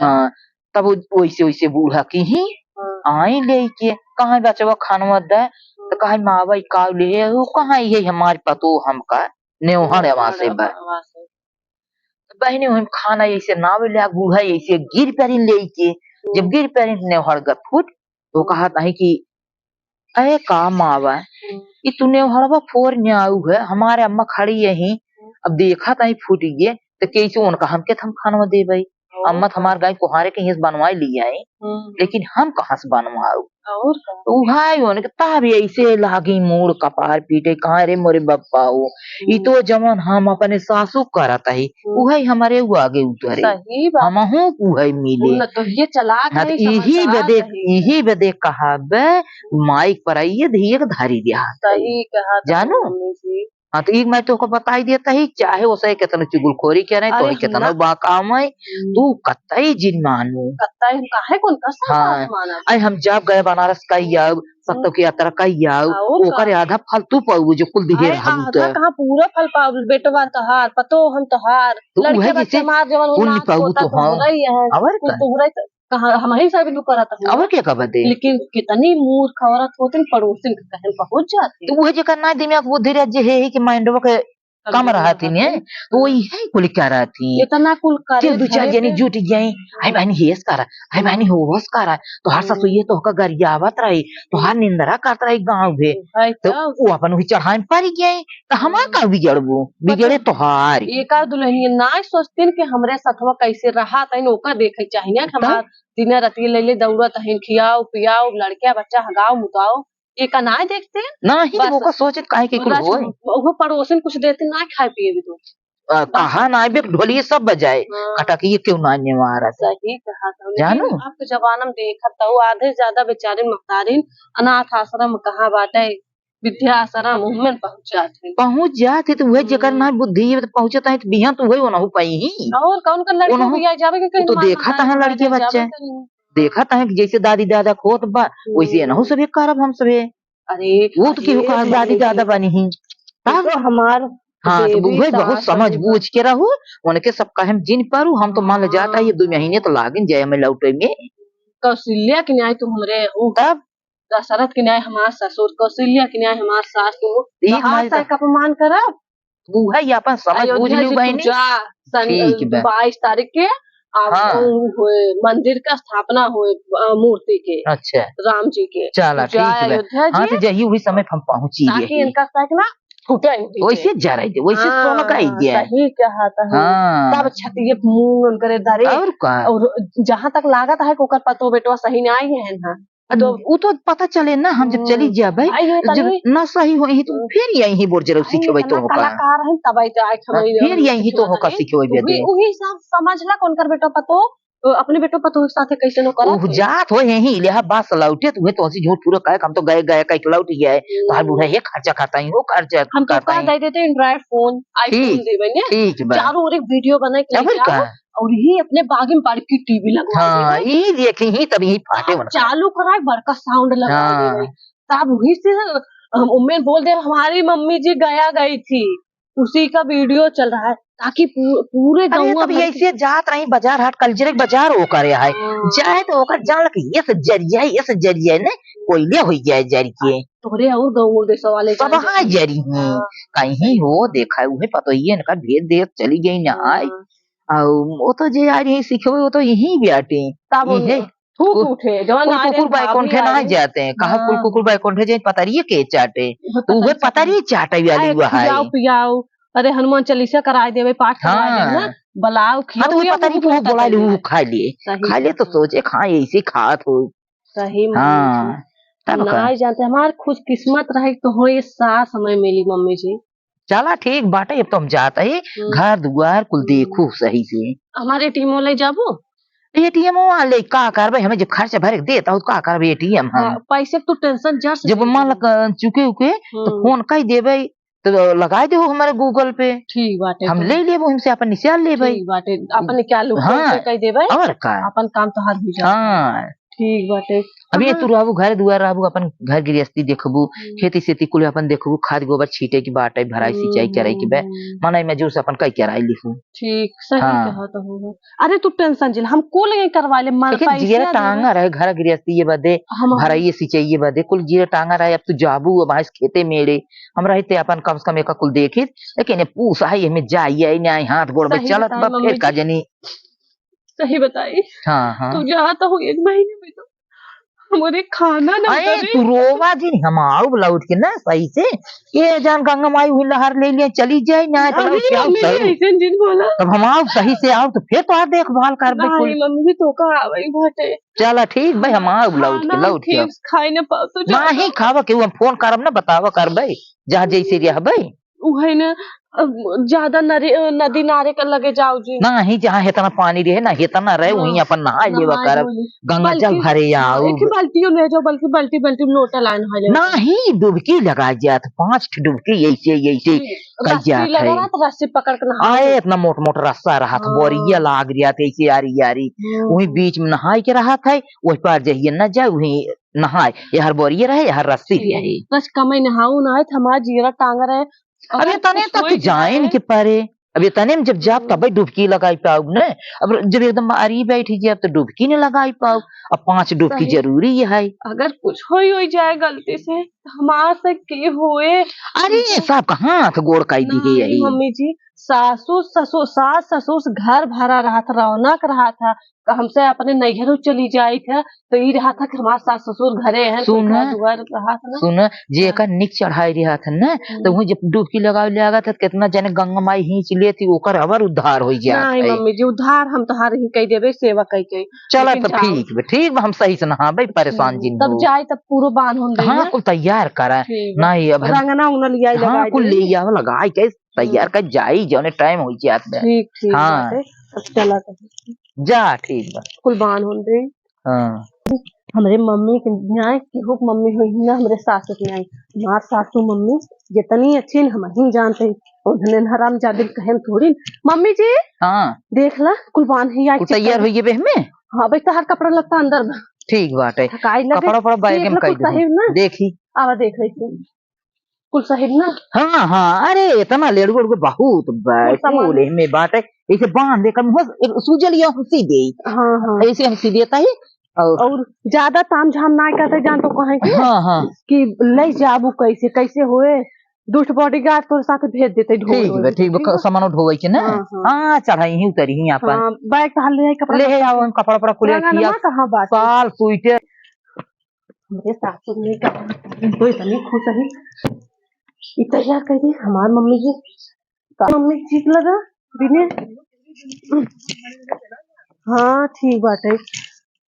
S2: हाँ तब वैसे वैसे बूढ़ा की ही आई ले के कहा बचवा खाना दे तो कहा मावा का ले वो कहा ये हमारे पतो हमका नेवहड़ वहां से बहने हम खाना ऐसे ना ले बूढ़ा ऐसे गिर पैरी ले के जब गिर पैरी नेवहड़ ग फुट तो कहा नहीं कि अरे का मावा ये तूने हड़वा फोर न्याऊ है हमारे अम्मा खड़ी यही अब देखा था फूट गए तो कैसे उनका हमके हम खाना दे भाई अम्मा हमारे गाय कुहारे के बनवाए लिए आए लेकिन हम कहाँ से बनवाऊ भी ऐसे लागी मूड कपार पीटे कहाँ रे मोरे बप्पा हो ये तो जमन हम अपने सासू करता है वही हमारे आगे उतरे हम मिले
S3: तो ये चला
S2: यही बदे कहा माइक पर आइए धीरे धारी दिया जानू हाँ तो एक मैं तो बताई देता ही चाहे उसे कितना चुगलखोरी क्या नहीं तो कितना बाकाम है तू कतई जिन मानू हाँ आई हम जब गए बनारस का याव सत्तो की यात्रा का याव ओकर आधा फल तू पाऊ जो कुल दिए
S3: कहाँ पूरा फल पाऊ बेटवा तहार पतो हम तहार लड़के बच्चे मार जवन
S2: पाऊ तो हाँ
S3: कहा हमारी साहब लोग करता है
S2: अब क्या कब दे
S3: लेकिन कितनी मूर्ख औरत होती पड़ोसी के कहन पहुंच जाती
S2: तो वह जगह ना दिमाग बुद्धि राज्य है कि माइंडवा के कम रहती ने तो वही है कुल क्या रहती
S3: इतना कुल करे
S2: दो चार जनी जुट गई आई बहनी हेस करा आई बहनी होस करा तो हर ससु ये तो का गरियावत रही तो हर निंदरा करत रही गांव भे तो वो अपन ही चढ़ाई पर गई तो हमार का बिगड़बो बिगड़े तोहार
S3: एक दुल्हन ना सोचतीन कि हमरे सथवा कैसे रहा तइन ओका देखे चाहिए कि हमार दिन राति ले ले दौड़त हइन खियाओ पियाओ लड़के बच्चा हगाओ मुताओ एक ना देखते
S2: नहीं तो ओका सोचे काहे के कुल होय
S3: वो पड़ोसन कुछ देते ना खाए पिए भी तो
S2: कहा ना बे ढोलिए सब बजाए कटा के ये क्यों ना मारा
S3: सही कहा था
S2: जानू
S3: अब के जमाना में देखत तो आधे ज्यादा बेचारिन महतारिन अनाथ आश्रम कहाँ बाटे विद्याश्रम उनमें पहुंच
S2: जाते तो वह जकर ना बुद्धि पहुंचता है तो बिहान तो वही होना हो पाई ही
S3: और कौन कौन लड़की बिया जावे के
S2: तो देखा था लड़के बच्चे देखा था जैसे दादी दादा खोत बा वैसे ना हो सबे करब हम सबे
S3: अरे
S2: वो तो क्यों कहा दादी दादा बनी ही
S3: तो हमार
S2: हाँ तो वही बहुत समझ बूझ के रहो उनके सब का हम जिन पारू हम तो मान जाता है ये 2 महीने तो लागिन जाए हमें लौटे में
S3: कौशल्या के न्याय तुम हमरे
S2: तब
S3: दशरथ के न्याय हमार ससुर कौशल्या के न्याय हमार सास तो का अपमान करब
S2: वो है अपन समझ बूझ लियो बहनी
S3: 22 तारीख के मंदिर का स्थापना हुए मूर्ति के
S2: अच्छा
S3: राम जी के
S2: चला ठीक है हाँ तो जही हुई समय हम पहुंची
S3: ताकि इनका ना छूटे
S2: वैसे जा रही थी वैसे सोना का आइडिया
S3: सही कहा था तब छतिए मुंह करे धरे और जहाँ तक लागत है कोकर पतो बेटवा सही नहीं आई है ना
S2: तो वो तो पता चले ना हम जब चली जा भाई जब ना सही हो ही तो फिर यही बोल जरा सीखे तो होगा
S3: कलाकार है तब आई तो
S2: फिर यही तो होगा सीखे दे
S3: वही सब समझला कौन कर बेटा पतो अपने बेटो पतो के साथ कैसे नो करा
S2: जात हो यही लेहा बास लौटे तो तो हंसी झूठ पूरा कहे हम तो गए गए कई लौट गया है तो बूढ़ा ये खर्चा खाता ही वो खर्चा
S3: हम तो का दे देते एंड्रॉइड फोन आईफोन देबे ने
S2: ठीक है
S3: चारों ओर एक वीडियो बना के और ये अपने बाग में बाड़ की टीवी लगवा
S2: हाँ ये देखे ही तभी फाटे
S3: चालू कराए बड़का साउंड लगा दे तब वही से उम्मीद बोल दे हमारी मम्मी जी गया गई थी उसी का वीडियो चल रहा है ताकि पूरे गांव
S2: में ऐसे जात रही बाजार हाट कल्चर बाजार हो करे है जाए तो ओकर जान लग ये से जरिया ने कोयले हो जाए जरी के
S3: तोरे और गांव देश वाले
S2: सब हां जरी कहीं हो देखा हुए पता ही इनका भेद देख चली गई ना आई वो तो जे आ रही सीखे वो तो यही बैठे
S3: तब उठे
S2: कुकुर बैकुंठे ना जाते हैं कहा कुकुर बैकुंठे जे पता रही के चाटे तो वो पता रही चाटे वाली हुआ है
S3: पियाओ अरे हनुमान चालीसा कराए देवे पाठ कराए देवे ना बलाओ
S2: खियो तो पता नहीं वो बोला ले खा लिए तो सोचे खा ऐसे खात हो
S3: सही हां ना जानते हमार खुश किस्मत रहे तो हो ये सास हमें मिली मम्मी जी
S2: चला ठीक बाटे अब तो हम जाता है घर दुआर कुल देखो सही से
S3: हमारे एटीएम ले जाबो
S2: एटीएम वाले का करबे हमें जब खर्चा भरे देता हूं का करबे एटीएम हम
S3: पैसे तो टेंशन जा
S2: जब मान चुके उके तो फोन कई देबे तो लगा दे हमारे गूगल पे
S3: ठीक बाटे
S2: हम ले लेबो हमसे अपन निशान लेबे
S3: ठीक बाटे अपन क्या लो कई देबे
S2: और का
S3: अपन काम तो हाथ हो जा
S2: हां
S3: ठीक बाटे
S2: अभी तू रहबू घर दुआर रहबू अपन घर गृहस्थी देखबू खेती सेती कुल अपन देखबू खाद गोबर छीटे की बाटे भराई सिंचाई करे की बे मने में जो से अपन कई कराई लिखू
S3: ठीक सही कहा तो हो अरे तू टेंशन जिल हम को लगे करवा ले मन
S2: पैसा जीरा टांगा रहे घर गृहस्थी ये बदे भराई सिंचाई ये बदे कुल जीरा टांगा रहे अब तू जाबू अब हास खेते मेड़े हम रहते अपन कम से कम एक कुल देखी लेकिन पूछ है हमें जाइए ना हाथ गोड़ में चलत बा फिर का जनी
S3: सही बताई
S2: हां
S3: तू जा तो 1 महीने में तो हमारे खाना ना
S2: तू रोवा जी हम आओ लौट के ना सही से ये जान गंगा माई हुई लहर ले लिया चली जाए ना तो
S3: ऐसे जिन बोला
S2: तब हम आओ सही से आओ तो फिर तो देखभाल कर बे
S3: कुल मम्मी तो का आवई भटे
S2: चला ठीक भाई हम आओ लौट के
S3: खाए ना पाओ तो
S2: नहीं खावा के हम फोन करब ना बतावा करबे जहां जैसे रहबे
S3: उहे ना ज्यादा नदी नारे के लगे जाओ जी
S2: नहीं जहाँ इतना पानी रहे ना इतना रहे वहीं अपन नहा लेवा कर गंगा जल भरे आओ
S3: बाल्टियों ले जाओ बल्कि बाल्टी बाल्टी लोटा लाइन
S2: नहीं डुबकी लगा जात 5 डुबकी ऐसे कई जात है
S3: रस्सी पकड़ कर
S2: आए इतना मोट मोट रस्सा रहा था बोरिया लाग रहा था ऐसे यारी वही बीच में नहाई के रहा था वही पार जाइए न जाए वही नहाए यार बोरिया रहे यार रस्सी रहे
S3: बस कम नहाऊ नहाए हमारा जीरा टांग रहे
S2: अरे तने तक जाए के पारे अब ये तने में जब जाप तब डुबकी लगाई पाऊ न। अब जब एकदम मारी बैठी जाब तो डुबकी नहीं लगाई पाऊ। अब 5 डुबकी
S3: सही।
S2: जरूरी है।
S3: अगर कुछ हो जाए गलती से तो हमार से के होए।
S2: अरे साहब कहाँ हाथ गोड़ काई दी गई
S3: नहीं
S2: यही।
S3: मम्मी जी, सासू ससुर सास ससुर से घर भरा रहा था, रौनक रहा था। तो हमसे अपने नैहरों चली जाई थे तो ये रहा था कि हमारे सास ससुर घरे हैं, कोई
S2: सुन
S3: घर दुआर रहा था ना।
S2: सुन जे का निक चढ़ाई रहा था न तो वही जब डुबकी लगावे लगा था कितना जने गंगा माई हिंच लेती ओकर अबर उद्धार हो जात
S3: नहीं
S2: है।
S3: मम्मी जी, उधार हम तोहार ही कह देबे, सेवा कह के।
S2: चला
S3: लेकिन
S2: तो
S3: जाओ।
S2: ठीक बा हम सही से नहाबे परेशान जिन
S3: तब
S2: हो।
S3: जाए तब पूरा बांध हम
S2: हाँ
S3: देना।
S2: कुल तैयार करा
S3: ठीक बा।
S2: नहीं अब
S3: रंगना उंगना लिया
S2: हाँ
S3: लगा
S2: कुल ले आव लगाई के तैयार कर जाई जौने टाइम हो जात बा।
S3: ठीक ठीक
S2: हाँ
S3: बाटे। अब चला तो
S2: जा ठीक बा।
S3: कुल बांध हम दे।
S2: हाँ
S3: हमारे मम्मी के न्याय केहू के मम्मी हुई ना, हमारे सासू के न्याय। हमार सासू मम्मी जितनी अच्छी न हम ही जानते हैं, और धने हराम जादे कहें थोड़ी। मम्मी जी
S2: हाँ
S3: देख ला कुल बांध ही आई।
S2: कुल तैयार हो गए में।
S3: हाँ भाई, तहार कपड़ा लगता अंदर बा।
S2: ठीक बाटे
S3: थकाई लगे।
S2: कपड़ा पड़ा बैग
S3: देख
S2: में
S3: ला
S2: कई
S3: कुल साहिब ना।
S2: देखी।
S3: आवा देख रही थी कुल साहिब ना।
S2: हाँ हाँ अरे इतना लेड़गुड़ को बहुत
S3: सामान।
S2: बैठे में बाटे ऐसे बांध देकर मुँह सूजल या हुसी दे
S3: हाँ हाँ।
S2: ऐसे हम सी देता है
S3: और ज्यादा ताम झाम ना करते जान तो कहें कि
S2: हाँ हाँ
S3: कि ले जाबू कैसे कैसे होए। दुष्ट बॉडीगार्ड तो साथ भेज देते ढोल
S2: ठीक बा सामान ढोवे के ना।
S3: हाँ, हाँ।
S2: हाँ चढ़ाई ही उतरी ही अपन
S3: हाँ, बैग तो ले आई कपड़ा
S2: ले आओ हम कपड़ा पड़ा कुल
S3: रंगना
S2: किया
S3: ना कहाँ बात है।
S2: साल सुईटे
S3: मेरे सासू ने कहा तो इतनी खुश है। इतना यार कह दी हमार मम्मी जी मम्मी ठीक लगा बिने। हाँ ठीक बात है।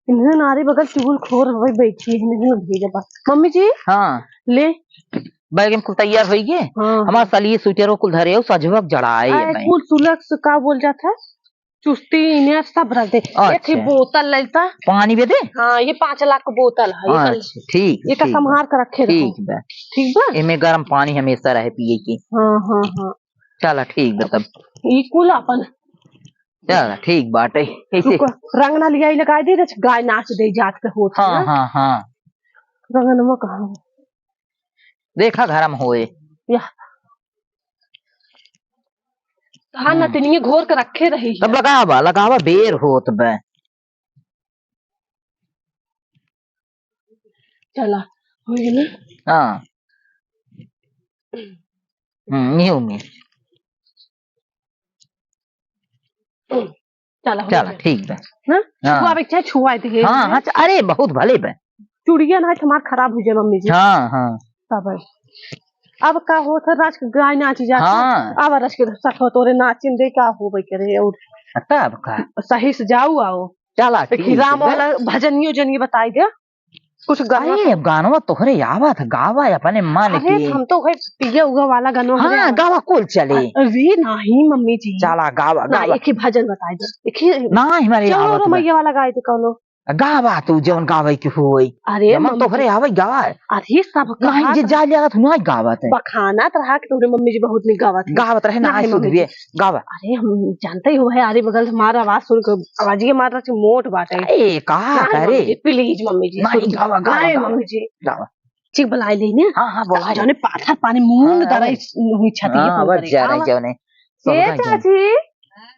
S3: इन्हें नारी बगल चुगल खोर हवाई बैठी है, नहीं भेजा बात मम्मी जी।
S2: हाँ
S3: ले
S2: बैग में कुल तैयार हो गए।
S3: हाँ
S2: हमारा साली स्वेटर कुल धरे हो सजवक जड़ाए मैं
S3: कुल सुलग से का बोल जाता है, चुस्ती इन्हें सब रख दे। एक ही बोतल लेता
S2: पानी भी दे।
S3: हाँ ये 5 लाख का बोतल है।
S2: अच्छा ठीक
S3: ये का संभार कर रखे रहो।
S2: ठीक बा
S3: ठीक बा।
S2: इमे गर्म पानी हमेशा रहे पिए की।
S3: हाँ हाँ हाँ
S2: चला ठीक बा तब
S3: ये कुल अपन
S2: चला ठीक बाटे ऐसे।
S3: रंग ना लिया लगा दे गाय नाच दे जात के होत
S2: हाँ हाँ हाँ
S3: रंगनमा कहाँ
S2: देखा घर में होए
S3: या कहा नतनी घोर के रखे रही
S2: तब लगावा बेर होत बे।
S3: चला हो गया ना।
S2: हाँ न्यू में
S3: चला
S2: चला ठीक बे।
S3: ना
S2: हाँ।
S3: छुआ चाहे छुआ दे।
S2: हाँ हाँ अरे बहुत भले बे।
S3: चुड़िया ना तुम्हार खराब हो जाए मम्मी जी।
S2: हाँ हाँ
S3: तब अब का हो था राज के गाय नाची जाता।
S2: हाँ।
S3: अब राज के सखो तोरे नाचिन दे का हो बे करे और
S2: तब का
S3: सही से जाऊ आओ।
S2: चला ठीक
S3: राम वाला भजनियो जनिए बताई दे कुछ गाना।
S2: अरे गानवा तोहरे आवत गावा अपने मन
S3: अरे
S2: के।
S3: हम तो पिया उगा वाला गाना।
S2: हाँ गावा कुल चले।
S3: अरे नहीं मम्मी जी
S2: चला गावा
S3: ना
S2: गावा
S3: एक ही भजन बताई दे। एक ही
S2: ना हमारे
S3: चलो
S2: आवत बे।
S3: मैया वाला गाय थे कौनो।
S2: गावा तू जौन गावे के होई
S3: अरे
S2: मन तोहरे आवे गावा
S3: अरे सब
S2: नहीं जे जा लिया तू नहीं गावत है
S3: बखाना तरह के तुम्हारी मम्मी जी बहुत नहीं
S2: गावत रहे ना
S3: नहीं
S2: सुध
S3: मम्मी
S2: भी गावा।
S3: अरे हम जानते ही हो है आरे बगल हमारा आवाज सुन के आवाज ये मार रहा मोट बात है।
S2: ए कहा करे
S3: प्लीज मम्मी जी
S2: नहीं गावा
S3: नहीं
S2: गावा
S3: मम्मी जी
S2: गावा।
S3: ठीक बुलाई लेने।
S2: हाँ हाँ बोला
S3: जाने पाथर पानी मुंह दराई हुई छती है
S2: हाँ बच जा रहे जौने
S3: ए चाची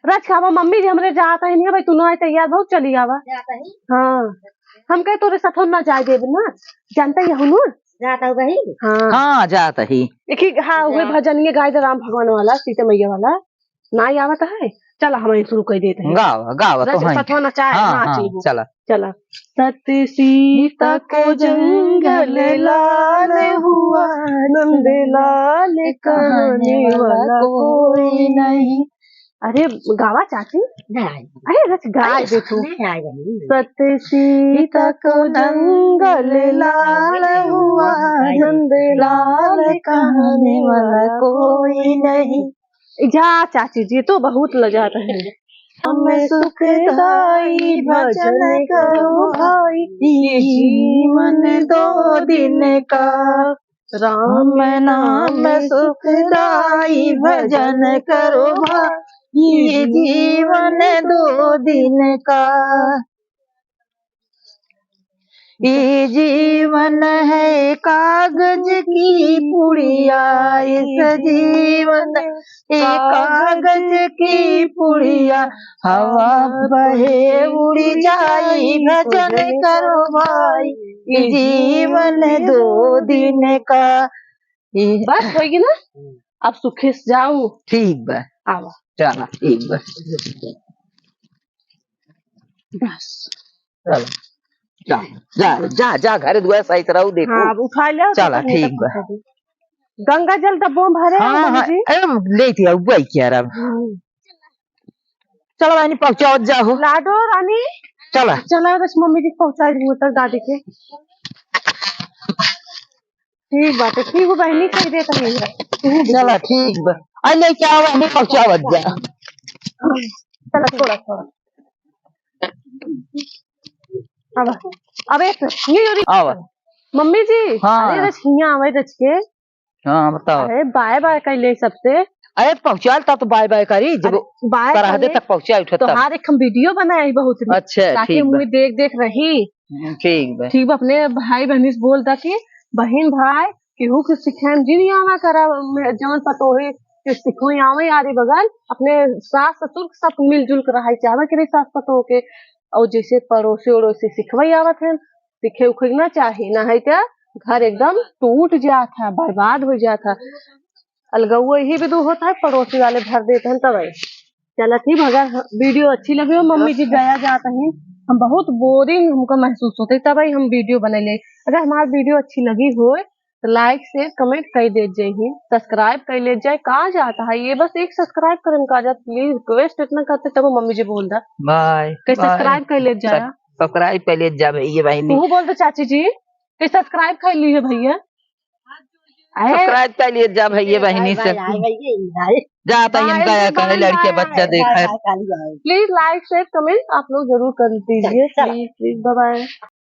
S3: रच खावा मम्मी जी हमरे जाता ही नहीं भाई तू ना तैयार बहुत चली आवा। हाँ हम कहे तोरे साथ ना जाए देब ना जानता ही हूँ जाता हूँ भाई। हाँ
S2: हाँ जाता ही
S3: देखी हाँ वे भजन ये गाय राम भगवान वाला सीता मैया वाला ना ही आवता है। चला हम शुरू कर देते हैं।
S2: गावा गावा तो है
S3: सतवा नचाए
S2: हाँ
S3: नाची
S2: हाँ चला
S3: चला। सत्य सीता को जंगल लाल हुआ नंद लाल कहने वाला कोई नहीं। अरे गावा चाची अरे रच गाय दे तू। सत्य सीता को जंगल लाल हुआ नंद लाल कहने वाला कोई नहीं। जा चाची जी तो बहुत लजाता है। हमें सुखदाई भजन करो भाई ये जीवन 2 दिन का राम नाम सुखदाई भजन करो भाई ये जीवन 2 दिन का।
S2: ये जीवन है कागज की पुड़िया, इस जीवन ये कागज की पुड़िया, हवा बहे उड़ जाई भजन करो भाई, ये जीवन 2 दिन का।
S3: बस होगी ना, अब सुखे से जाऊं।
S2: ठीक बा,
S3: आवा
S2: चला ठीक बा,
S3: बस।
S2: चलो जा जा जा जा घर दुआर सही तरह देखो।
S3: हाँ अब उठा लिया।
S2: चला ठीक बा।
S3: गंगा जल डब्बों में भरे
S2: हाँ
S3: मम्मी
S2: हाँ
S3: जी।
S2: ले थी अब क्या रहा। चलो रानी पहुंचाओ जाओ।
S3: लाडो रानी
S2: चला
S3: चला बस मम्मी जी पहुंचाई दूँ तक दादी के। ठीक बात है, ठीक हो बहनी कह देता नहीं है।
S2: चला ठीक बा, अरे क्या हुआ नहीं पहुंचाओ जा।
S3: चला थोड़ा थोड़ा अब एक ये
S2: आवा
S3: मम्मी जी।
S2: हाँ।
S3: अरे रच हियां आवे रच के।
S2: हाँ बताओ।
S3: अरे बाय बाय कर ले सबसे।
S2: अरे पहुंचाल तो बाय बाय करी जब
S3: बाय
S2: करा दे तक पहुंचा उठा
S3: तो हार एक हम वीडियो बनाए बहुत नी।
S2: अच्छा
S3: ताकि
S2: ठीक बा,
S3: मुझे देख देख रही।
S2: ठीक बा।
S3: ठीक बा, अपने भाई बहनी से बोल दा कि बहन भाई केहू के सिखाएम जी नहीं आवा करा जवन पतोहे के सिखो आवे यारी बगल अपने सास ससुर के साथ मिलजुल कर रहा चाहवा के सास पतोह के और जैसे पड़ोसी ओड़ोसी सिखवई आवत है सीखे उखना चाहिए ना है क्या घर एकदम टूट जाता है बर्बाद हो जाता है। अलगुआ यही भी दो होता है पड़ोसी वाले भर देते हैं तब। चला ठीक अगर वीडियो अच्छी लगी हो मम्मी जी गया जाता है हम बहुत बोरिंग हमको महसूस होते तब हम वीडियो बने ले। अगर हमारी वीडियो अच्छी लगी हो तो लाइक शेयर कमेंट कर दे जाइए, सब्सक्राइब कर ले जाए। कहाँ जाता है ये बस एक सब्सक्राइब करने का जाता प्लीज रिक्वेस्ट इतना करते तब मम्मी जी बोल रहा
S2: बाय
S3: सब्सक्राइब कर ले जाए।
S2: सब्सक्राइब पहले जा भैया बहनी।
S3: तू बोल दो चाची जी कि सब्सक्राइब कर लीजिए भैया।
S2: सब्सक्राइब कर लिए जा भैया बहनी से जाता ही हम क्या करे लड़के बच्चा देखा।
S3: प्लीज लाइक शेयर कमेंट आप लोग जरूर कर दीजिए प्लीज प्लीज बाय बाय।